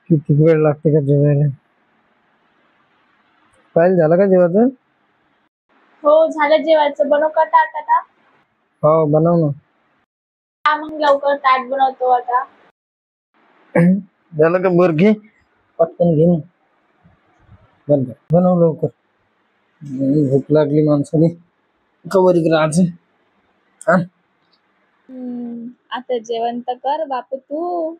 किती वेळ लागते का जेवायला? पाहिलं झालं का जेवायचं? हो झालं जेवायचं. बनवू का ताट आता? हो बनव ना. हा मग लवकर ताट बनवतो आता. झालं का? बर घे पटकन घे. बंद बनव लवकर. भूक लागली माणसाने कवर राहायचं. हा आता जेवण तर कर बापू तू.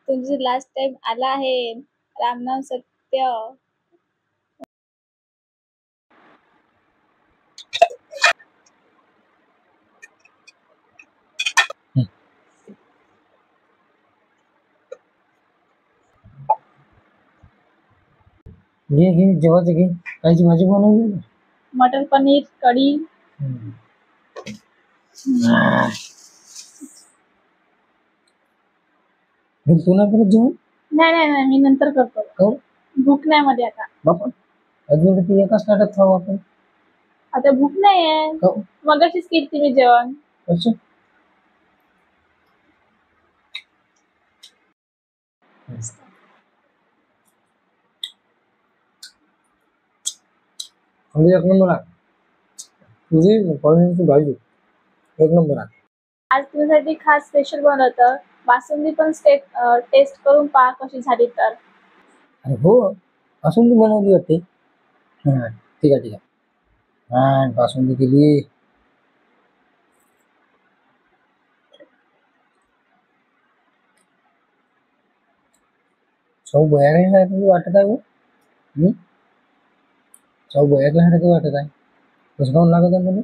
तुझी लास्ट टाइम आला आहे. रामनाम सत्य. घे घे जेवायचं घे. कायची भाजी बनवली? मटर पनीर कढी. तू नाही करत जेवण? नाही मी नंतर करतो. हो भूक नाही मध्ये आता. बापा अजून ती एकाच ताटात खाऊ आपण. आता भूक नाही आहे. हो मगाशीच केली मी जेवण. अच्छा म्हणजे एक नंबर आहे. तुझी पनीरची भाजी एक नंबर आहे. आज तुझ्यासाठी खास स्पेशल बनवतं. बासुंदी पण टेस्ट करून पहा कशी झाली तर. अरे हो बासुंदी बनवली वाटते. हा ठीक आहे ठीक आहे. हा बासुंदी केली. चव बयासारखी वाटत आहे हो. चव बयासारखी वाटत आहे. कसं खाऊन लागत आहे मला?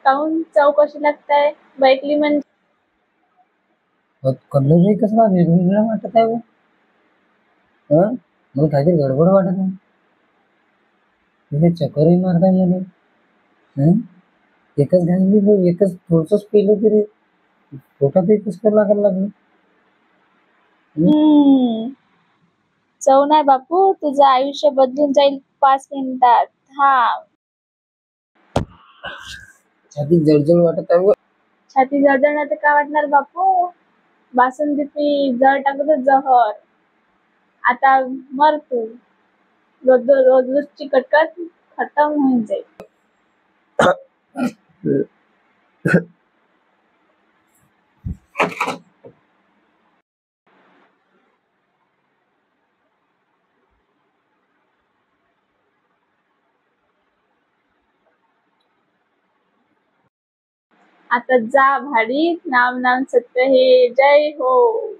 काहून चव कशी लागताय बैकली म्हणजे? कलरही कसला वेगवेगळा वाटत आहे हो. मला काहीतरी गडबड वाटत आहे. म्हणजे चक्करही मारत आहे मला. एकच घालली एकच थोडंसंच पेलं तरी पोटातही कसं लागायला लागलं. चव नाही बापू, तुझं आयुष्य बदलून जाईल 5 मिनिटात. हा छाती जळजळ वाटत आहे. छाती जळजळ तर काय वाटणार बापू? बासुंदी पी, जळ टाकतो जहर. आता मर तू. रोजची कटकट खतम होऊन जाईल. आता जा भाडी. नाम नाम सत्य हे. जय हो.